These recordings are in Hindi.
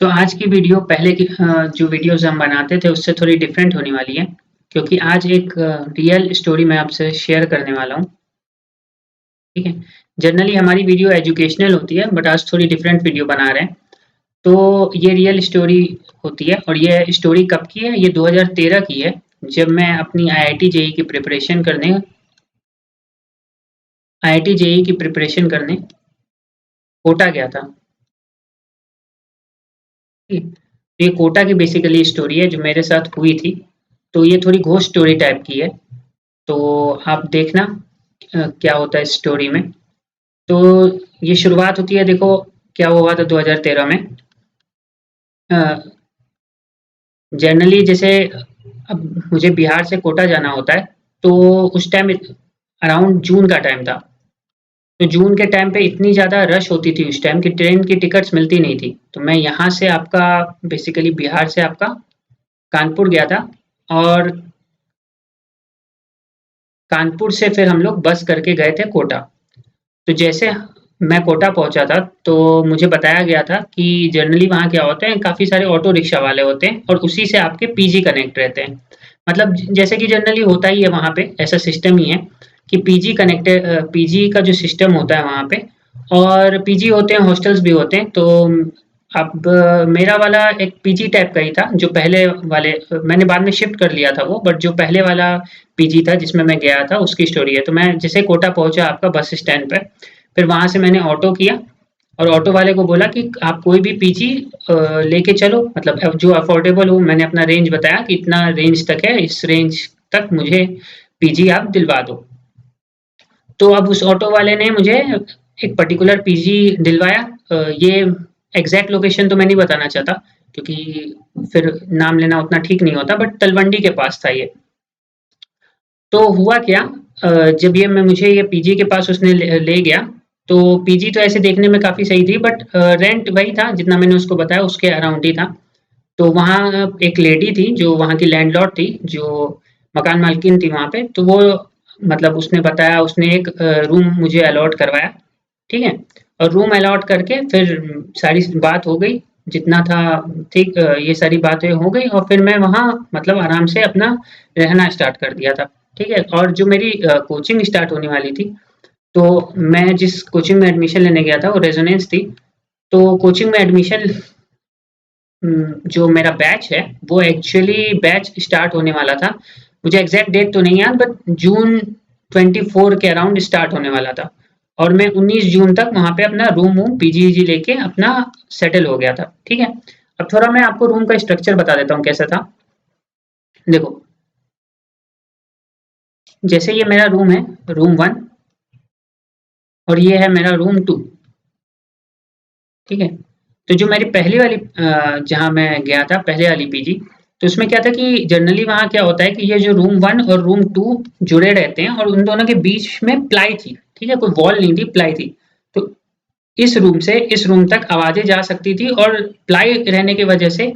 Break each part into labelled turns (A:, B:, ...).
A: तो आज की वीडियो पहले की जो वीडियोज़ हम बनाते थे उससे थोड़ी डिफरेंट होने वाली है, क्योंकि आज एक रियल स्टोरी मैं आपसे शेयर करने वाला हूँ, ठीक है? जनरली हमारी वीडियो एजुकेशनल होती है, बट आज थोड़ी डिफरेंट वीडियो बना रहे हैं। तो ये रियल स्टोरी होती है और ये स्टोरी कब की है? ये 2013 की है, जब मैं अपनी आईआईटी जेईई की प्रिपरेशन करने आईआईटी जेईई की प्रिपरेशन करने कोटा गया था। ठीक है? तो ये कोटा की बेसिकली स्टोरी है जो मेरे साथ हुई थी। तो ये थोड़ी घोस्ट स्टोरी टाइप की है। तो आप देखना क्या होता है इस स्टोरी में। तो ये शुरुआत होती है, देखो क्या हुआ था 2013 में। जनरली जैसे अब मुझे बिहार से कोटा जाना होता है, तो उस टाइम अराउंड जून का टाइम था। तो जून के टाइम पे इतनी ज़्यादा रश होती थी उस टाइम कि ट्रेन की टिकट्स मिलती नहीं थी। तो मैं यहाँ से आपका बेसिकली बिहार से आपका कानपुर गया था, और कानपुर से फिर हम लोग बस करके गए थे कोटा। तो जैसे मैं कोटा पहुंचा था, तो मुझे बताया गया था कि जनरली वहाँ क्या होते हैं, काफ़ी सारे ऑटो रिक्शा वाले होते हैं और उसी से आपके पीजी कनेक्ट रहते हैं। मतलब जैसे कि जनरली होता ही है वहाँ पे, ऐसा सिस्टम ही है कि पीजी का जो सिस्टम होता है वहाँ पे, और पीजी होते हैं, हॉस्टल्स भी होते हैं। तो अब मेरा वाला एक पीजी टाइप का ही था, जो पहले वाले मैंने बाद में शिफ्ट कर लिया था वो, बट जो पहले वाला पीजी था जिसमें मैं गया था उसकी स्टोरी है। तो मैं जैसे कोटा पहुंचा आपका बस स्टैंड पर, फिर वहाँ से मैंने ऑटो किया और ऑटो वाले को बोला कि आप कोई भी पीजी लेके चलो, मतलब अब जो अफोर्डेबल हो। मैंने अपना रेंज बताया कि इतना रेंज तक है, इस रेंज तक मुझे पीजी आप दिलवा दो। तो अब उस ऑटो वाले ने मुझे एक पर्टिकुलर पीजी दिलवाया। ये एग्जैक्ट लोकेशन तो मैं नहीं बताना चाहता, क्योंकि फिर नाम लेना उतना ठीक नहीं होता, बट तलवंडी के पास था ये। तो हुआ क्या, जब ये मैं मुझे ये पीजी के पास उसने ले गया, तो पीजी तो ऐसे देखने में काफ़ी सही थी, बट रेंट वही था जितना मैंने उसको बताया, उसके अराउंड ही था। तो वहाँ एक लेडी थी जो वहाँ की लैंडलॉर्ड थी, जो मकान मालकिन थी वहाँ पे। तो वो मतलब उसने बताया, उसने एक रूम मुझे अलॉट करवाया, ठीक है? और रूम अलॉट करके फिर सारी बात हो गई, जितना था ठीक। ये सारी बातें हो गई और फिर मैं वहाँ मतलब आराम से अपना रहना स्टार्ट कर दिया था, ठीक है? और जो मेरी कोचिंग स्टार्ट होने वाली थी, तो मैं जिस कोचिंग में एडमिशन लेने गया था वो रेजोनेंस थी। तो कोचिंग में एडमिशन, जो मेरा बैच है वो एक्चुअली बैच स्टार्ट होने वाला था। मुझे एग्जैक्ट डेट तो नहीं याद, बट जून 24 के अराउंड स्टार्ट होने वाला था। और मैं 19 जून तक वहाँ पे अपना रूम वूम पीजी वीजी लेके अपना सेटल हो गया था, ठीक है? अब थोड़ा मैं आपको रूम का स्ट्रक्चर बता देता हूँ कैसा था। देखो, जैसे ये मेरा रूम है, रूम 1, और ये है मेरा रूम 2, ठीक है? तो जो मेरी पहली वाली जहाँ मैं गया था पहले वाली पीजी, तो उसमें क्या था कि जनरली वहाँ क्या होता है कि ये जो रूम 1 और रूम 2 जुड़े रहते हैं और उन दोनों के बीच में प्लाई थी, ठीक है? कोई वॉल नहीं थी, प्लाई थी। तो इस रूम से इस रूम तक आवाज़ें जा सकती थी, और प्लाई रहने की वजह से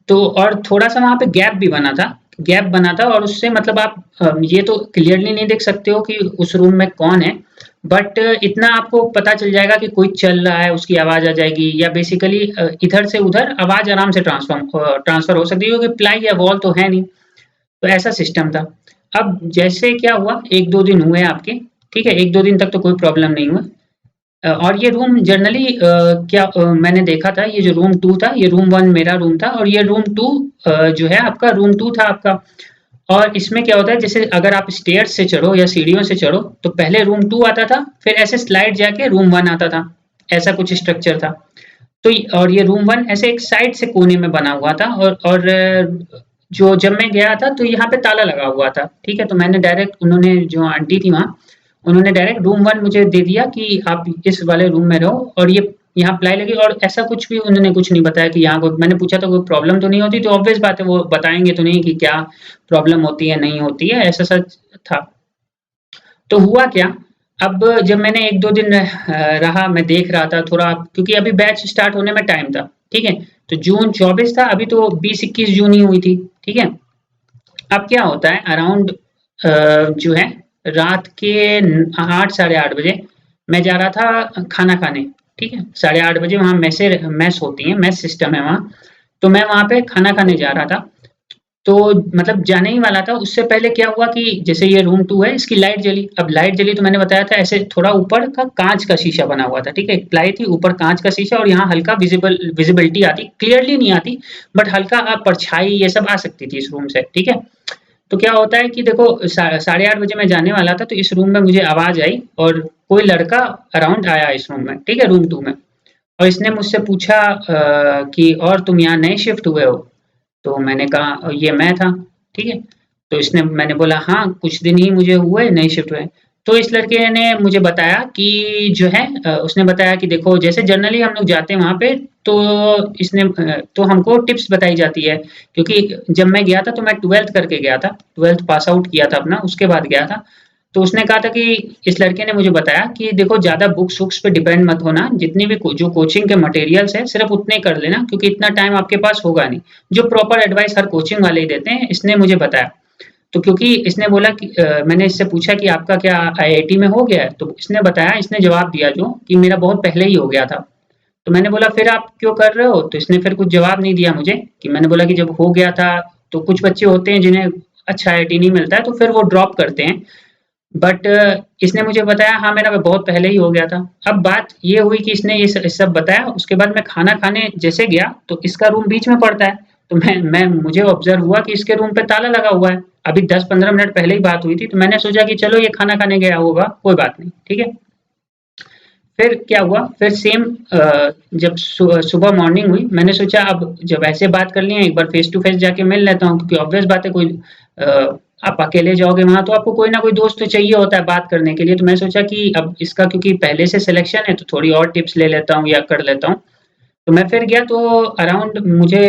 A: तो और थोड़ा-सा वहाँ पे गैप बना था, और उससे मतलब आप ये तो क्लियरली नहीं देख सकते हो कि उस रूम में कौन है, बट इतना आपको पता चल जाएगा कि कोई चल रहा है, उसकी आवाज़ आ जाएगी, या बेसिकली इधर से उधर आवाज़ आराम से ट्रांसफ़र हो सकती है, क्योंकि प्लाई या वॉल तो है नहीं। तो ऐसा सिस्टम था। अब जैसे क्या हुआ, 1-2 दिन हुए आपके, ठीक है? 1-2 दिन तक तो कोई प्रॉब्लम नहीं हुआ। और ये रूम जनरली मैंने देखा था, ये जो रूम 2 था, ये रूम 1 मेरा रूम था, और ये रूम 2 जो है आपका रूम 2 था आपका। और इसमें क्या होता है, जैसे अगर आप स्टेयर्स से चढ़ो या सीढ़ियों से चढ़ो, तो पहले रूम 2 आता था, फिर ऐसे स्लाइड जाके रूम 1 आता था। ऐसा कुछ स्ट्रक्चर था। तो और ये रूम 1 ऐसे एक साइड से कोने में बना हुआ था, और जो जब मैं गया था तो यहाँ पे ताला लगा हुआ था, ठीक है? तो मैंने डायरेक्ट, उन्होंने जो आंटी थी वहाँ, उन्होंने डायरेक्ट रूम 1 मुझे दे दिया कि आप इस वाले रूम में रहो, और ये यहाँ प्लाई लगी, और ऐसा कुछ भी उन्होंने कुछ नहीं बताया कि यहाँ कोई, मैंने पूछा था कोई प्रॉब्लम तो नहीं होती, तो ऑब्वियस बात है वो बताएँगे तो नहीं कि क्या प्रॉब्लम होती है, नहीं होती है, ऐसा सच था। तो हुआ क्या, अब जब मैंने 1-2 दिन रहा, मैं देख रहा था थोड़ा, क्योंकि अभी बैच स्टार्ट होने में टाइम था, ठीक है? तो जून 24 था, अभी तो 20-21 जून ही हुई थी, ठीक है? अब क्या होता है अराउंड जो है रात के 8 साढ़े 8 बजे मैं जा रहा था खाना खाने, ठीक है? 8:30 बजे वहाँ मेस होती है, मेस सिस्टम है वहाँ। तो मैं वहाँ पे खाना खाने जा रहा था। तो मतलब जाने ही वाला था, उससे पहले क्या हुआ कि जैसे ये रूम 2 है, इसकी लाइट जली। अब लाइट जली तो मैंने बताया था ऐसे थोड़ा ऊपर का काँच का शीशा बना हुआ था, ठीक है? एक प्लाई थी, ऊपर काँच का शीशा और यहाँ हल्का विज़िबिलिटी आती, क्लियरली नहीं आती, बट हल्का परछाई ये सब आ सकती थी इस रूम से, ठीक है? तो क्या होता है कि देखो 8:30 बजे मैं जाने वाला था, तो इस रूम में मुझे आवाज़ आई और कोई लड़का अराउंड आया इस रूम में, ठीक है? रूम 2 में। और इसने मुझसे पूछा कि और तुम यहाँ नए शिफ्ट हुए हो? तो मैंने कहा ये मैं था, ठीक है? तो इसने मैंने बोला हाँ, कुछ दिन ही मुझे हुए नए शिफ्ट हुए। तो इस लड़के ने मुझे बताया कि जो है उसने बताया कि देखो जैसे जनरली हम लोग जाते हैं वहाँ पे तो तो हमको टिप्स बताई जाती है क्योंकि जब मैं गया था तो मैं 12th करके गया था, 12th पास आउट किया था अपना, उसके बाद गया था। तो उसने कहा था कि इस लड़के ने मुझे बताया कि देखो ज़्यादा बुक्स वुक्स पे डिपेंड मत होना, जितनी भी जो कोचिंग के मटेरियल्स हैं सिर्फ उतने कर लेना क्योंकि इतना टाइम आपके पास होगा नहीं। जो प्रॉपर एडवाइस हर कोचिंग वाले ही देते हैं, इसने मुझे बताया। तो क्योंकि इसने बोला कि मैंने इससे पूछा कि आपका क्या आईआईटी में हो गया है? तो इसने बताया, इसने जवाब दिया जो कि मेरा बहुत पहले ही हो गया था। तो मैंने बोला फिर आप क्यों कर रहे हो? तो इसने फिर कुछ जवाब नहीं दिया मुझे कि मैंने बोला कि जब हो गया था तो कुछ बच्चे होते हैं जिन्हें अच्छा आईआईटी नहीं मिलता है तो फिर वो ड्रॉप करते हैं। बट इसने मुझे बताया हाँ मेरा बहुत पहले ही हो गया था। अब बात ये हुई कि इसने ये सब बताया, उसके बाद मैं खाना खाने जैसे गया तो इसका रूम बीच में पड़ता है। तो मैं मुझे ऑब्जर्व हुआ कि इसके रूम पे ताला लगा हुआ है। अभी 10-15 मिनट पहले ही बात हुई थी तो मैंने सोचा कि चलो ये खाना खाने गया होगा, कोई बात नहीं, ठीक है। फिर क्या हुआ, फिर सेम जब सुबह मॉर्निंग हुई, मैंने सोचा अब जब ऐसे बात कर लिए एक बार फेस टू फेस जाके मिल लेता हूँ क्योंकि ऑब्वियस बात है कोई आप अकेले जाओगे वहाँ तो आपको कोई ना कोई दोस्त तो चाहिए होता है बात करने के लिए। तो मैं सोचा कि अब इसका क्योंकि पहले से सिलेक्शन है तो थोड़ी और टिप्स ले लेता हूँ या कर लेता हूँ। तो मैं फिर गया तो अराउंड मुझे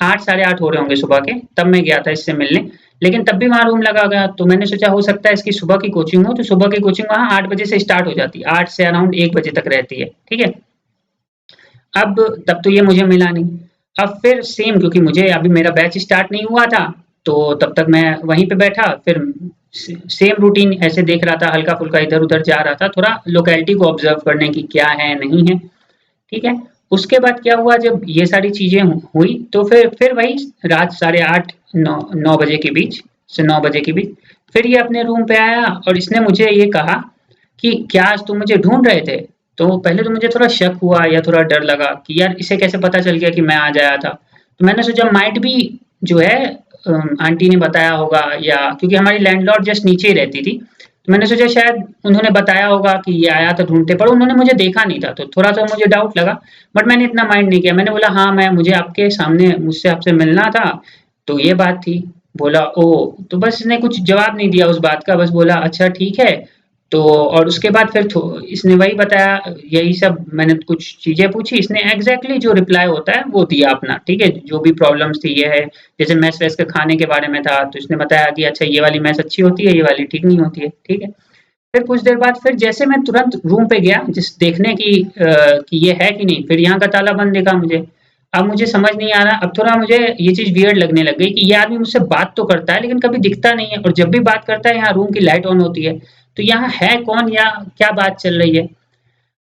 A: 8 साढ़े 8 हो रहे होंगे सुबह के, तब मैं गया था इससे मिलने। लेकिन तब भी वहाँ रूम लगा गया तो मैंने सोचा हो सकता है इसकी सुबह की कोचिंग हो, तो सुबह की कोचिंग वहाँ 8 बजे से स्टार्ट हो जाती है, 8 से अराउंड 1 बजे तक रहती है, ठीक है। अब तब तो ये मुझे मिला नहीं। अब फिर सेम क्योंकि मुझे अभी मेरा बैच स्टार्ट नहीं हुआ था, तो तब तक मैं वहीं पे बैठा फिर सेम रूटीन ऐसे देख रहा था, हल्का-फुल्का इधर-उधर जा रहा था, थोड़ा लोकेलिटी को ऑब्जर्व करने की क्या है, नहीं है, ठीक है। उसके बाद क्या हुआ जब ये सारी चीज़ें हुई तो फिर वही रात साढ़े 8 9 बजे के बीच से 9 बजे के बीच फिर ये अपने रूम पे आया और इसने मुझे ये कहा कि क्या आज तुम मुझे ढूँढ रहे थे? तो पहले तो मुझे थोड़ा शक हुआ या थोड़ा डर लगा कि यार इसे कैसे पता चल गया कि मैं आज आया था? तो मैंने सोचा माइट बी जो है आंटी ने बताया होगा या क्योंकि हमारी लैंडलॉर्ड जस्ट नीचे ही रहती थी। तो मैंने सोचा शायद उन्होंने बताया होगा कि ये आया था ढूँढते, पर उन्होंने मुझे देखा नहीं था, तो थोड़ा-सा मुझे डाउट लगा, बट मैंने इतना माइंड नहीं किया। मैंने बोला हाँ, मुझे आपके सामने मुझसे आपसे मिलना था, तो ये बात थी। बोला ओह! तो बस इसने कुछ जवाब नहीं दिया उस बात का, बस बोला अच्छा ठीक है। तो और उसके बाद फिर इसने वही बताया, यही सब मैंने कुछ चीज़ें पूछी, इसने एग्ज़ैक्टली जो रिप्लाई होता है वो दिया अपना, ठीक है? जो भी प्रॉब्लम्स थी ये है, जैसे मेस-वेस के खाने के बारे में था, तो इसने बताया कि अच्छा ये वाली मेस अच्छी होती है, ये वाली ठीक नहीं होती है, ठीक है? फिर कुछ देर बाद फिर जैसे मैं तुरंत रूम पे गया जिस देखने कि ये है कि नहीं, फिर यहाँ का ताला बंद दिखा मुझे। अब मुझे समझ नहीं आ रहा, अब थोड़ा मुझे ये चीज़ वियर्ड लगने लग गई कि ये आदमी मुझसे बात तो करता है लेकिन कभी दिखता नहीं है और जब भी बात करता है यहाँ रूम की लाइट ऑन होती है। तो यहाँ है कौन या क्या बात चल रही है?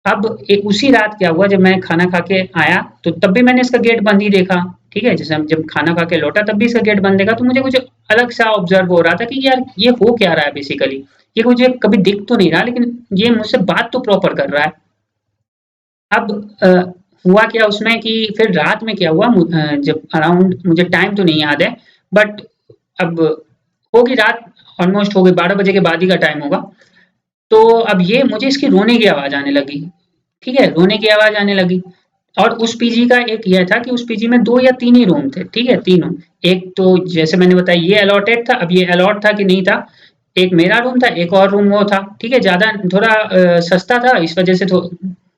A: अब उसी रात क्या हुआ जब मैं खाना खा के आया तो तब भी मैंने इसका गेट बंद ही देखा, ठीक है? जैसे हम जब खाना खा के लौटा तब भी इसका गेट बंद देखा तो मुझे कुछ अलग सा ऑब्जर्व हो रहा था कि यार ये हो क्या रहा है बेसिकली? ये मुझे कभी दिख तो नहीं रहा लेकिन ये मुझसे बात तो प्रॉपर कर रहा है। अब हुआ क्या उसमें कि फिर रात में क्या हुआ जब अराउंड मुझे टाइम तो नहीं याद है बट अब होगी रात, ऑलमोस्ट हो गई 12 बजे के बाद ही का टाइम होगा। तो अब ये मुझे इसकी रोने की आवाज़ आने लगी, ठीक है? रोने की आवाज़ आने लगी और उस पीजी का एक ये था कि उस पीजी में 2 या 3 ही रूम थे, ठीक है? तीनों। एक तो जैसे मैंने बताया ये अलॉटेड था, अब ये अलॉट था कि नहीं था, एक मेरा रूम था, एक और रूम वो था, ठीक है? ज़्यादा थोड़ा सस्ता था इस वज़ह से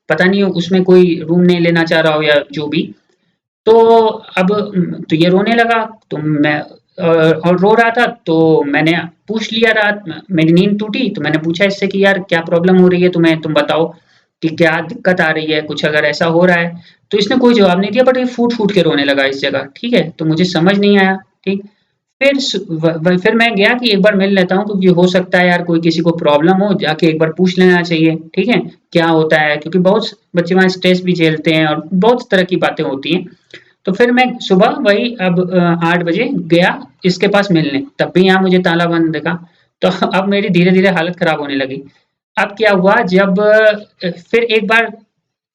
A: पता नहीं उसमें कोई रूम नहीं लेना चाह रहा हो या जो भी। तो अब तो ये रोने लगा तो मैं और रो रहा था तो मैंने पूछ लिया रात में मेरी नींद टूटी तो मैंने पूछा इससे कि यार क्या प्रॉब्लम हो रही है तुम्हें? तुम बताओ कि क्या दिक्कत आ रही है? कुछ अगर ऐसा हो रहा है? तो इसने कोई जवाब नहीं दिया बट ये फूट-फूट के रोने लगा इस जगह, ठीक है? तो मुझे समझ नहीं आया, ठीक? फिर मैं गया कि एक बार मिल लेता हूँ, क्योंकि हो सकता है यार कोई किसी को प्रॉब्लम हो, जाके एक बार पूछ लेना चाहिए, ठीक है? क्या होता है? क्योंकि बहुत बच्चे वहाँ स्ट्रेस भी झेलते हैं और बहुत तरह की बातें होती हैं। तो फिर मैं सुबह वही अब 8 बजे गया इसके पास मिलने, तब भी यहाँ मुझे ताला बंद दिखा। तो अब मेरी धीरे-धीरे हालत खराब होने लगी। अब क्या हुआ, जब फिर एक बार,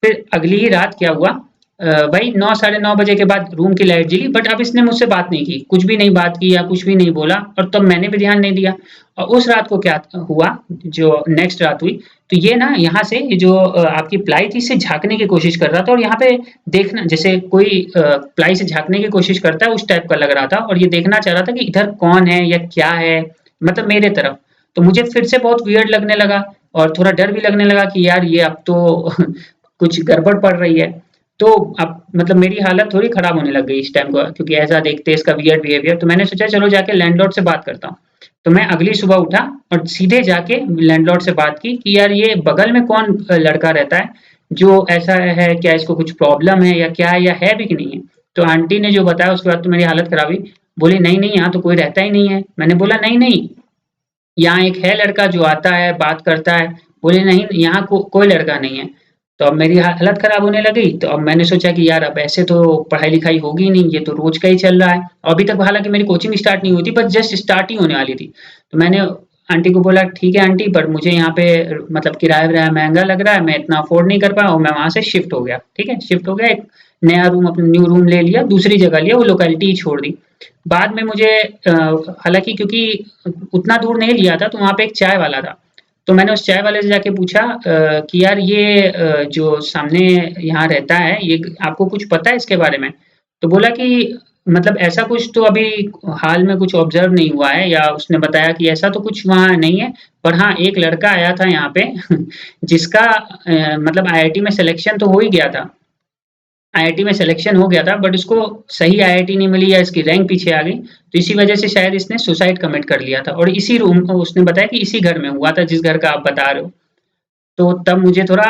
A: फिर अगली ही रात क्या हुआ, वही 9 साढ़े 9 बजे के बाद रूम की लाइट जली, बट अब इसने मुझसे बात नहीं की, कुछ भी नहीं बात की या कुछ भी नहीं बोला, और तब मैंने भी ध्यान नहीं दिया। और उस रात को क्या हुआ, जो नेक्स्ट रात हुई, तो ये ना यहाँ से ये जो आपकी प्लाई थी इससे झाँकने की कोशिश कर रहा था, और यहाँ पे देखना जैसे कोई प्लाई से झाँकने की कोशिश करता है उस टाइप का लग रहा था, और ये देखना चाह रहा था कि इधर कौन है या क्या है, मतलब मेरे तरफ। तो मुझे फिर से बहुत वियर्ड लगने लगा और थोड़ा डर भी लगने लगा कि यार ये अब तो कुछ गड़बड़ पड़ रही है। तो अब मतलब मेरी हालत थोड़ी खराब होने लग गई इस टाइम को, क्योंकि ऐसा देखते इसका वियर्ड बिहेवियर, तो मैंने सोचा चलो जाके लैंडलॉर्ड से बात करता हूँ। तो मैं अगली सुबह उठा और सीधे जाके लैंडलॉर्ड से बात की कि यार ये बगल में कौन लड़का रहता है जो ऐसा है, क्या इसको कुछ प्रॉब्लम है या क्या है, या है भी कि नहीं है? तो आंटी ने जो बताया उसके बाद तो मेरी हालत खराब हुई। बोली नहीं नहीं, यहाँ तो कोई रहता ही नहीं है। मैंने बोला नहीं नहीं, यहाँ एक है लड़का जो आता है बात करता है। बोले नहीं यहाँ कोई लड़का नहीं है। तो अब मेरी हालत खराब होने लगी, तो अब मैंने सोचा कि यार अब ऐसे तो पढ़ाई लिखाई होगी नहीं, ये तो रोज का ही चल रहा है। अभी तक हालांकि मेरी कोचिंग स्टार्ट नहीं हुई थी, बस जस्ट स्टार्ट ही होने वाली थी। तो मैंने आंटी को बोला ठीक है आंटी, पर मुझे यहाँ पे मतलब किराया विराया महंगा लग रहा है, मैं इतना अफोर्ड नहीं कर पाया, और मैं वहां से शिफ्ट हो गया। ठीक है, शिफ्ट हो गया, एक नया रूम, अपना न्यू रूम ले लिया, दूसरी जगह लिया, वो लोकेलिटी ही छोड़ दी। बाद में मुझे हालांकि क्योंकि उतना दूर नहीं लिया था, तो वहाँ पे एक चाय वाला था। तो मैंने उस चाय वाले से जाके पूछा कि यार ये जो सामने यहाँ रहता है, ये आपको कुछ पता है इसके बारे में? तो बोला कि मतलब ऐसा कुछ तो अभी हाल में कुछ ऑब्जर्व नहीं हुआ है, या उसने बताया कि ऐसा तो कुछ वहाँ नहीं है। पर हाँ, एक लड़का आया था यहाँ पे जिसका मतलब आईआईटी में सिलेक्शन तो हो ही गया था। आईआईटी में सिलेक्शन हो गया था, बट उसको सही आईआईटी नहीं मिली या इसकी रैंक पीछे आ गई, तो इसी वजह से शायद इसने सुसाइड कमिट कर लिया था, और इसी रूम, उसने बताया कि इसी घर में हुआ था जिस घर का आप बता रहे हो। तो तब मुझे थोड़ा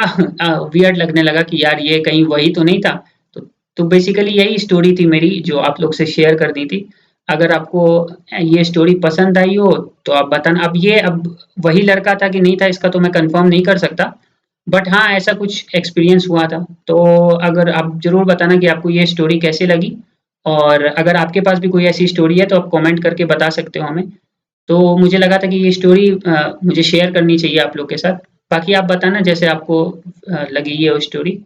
A: वियर्ड लगने लगा कि यार ये कहीं वही तो नहीं था। तो बेसिकली यही स्टोरी थी मेरी जो आप लोग से शेयर कर दी थी। अगर आपको ये स्टोरी पसंद आई हो तो आप बताना। अब वही लड़का था कि नहीं था इसका तो मैं कंफर्म नहीं कर सकता, बट हाँ ऐसा कुछ एक्सपीरियंस हुआ था। तो अगर आप ज़रूर बताना कि आपको ये स्टोरी कैसी लगी, और अगर आपके पास भी कोई ऐसी स्टोरी है तो आप कमेंट करके बता सकते हो हमें। तो मुझे लगा था कि ये स्टोरी मुझे शेयर करनी चाहिए आप लोग के साथ। बाकी आप बताना जैसे आपको लगी ये स्टोरी।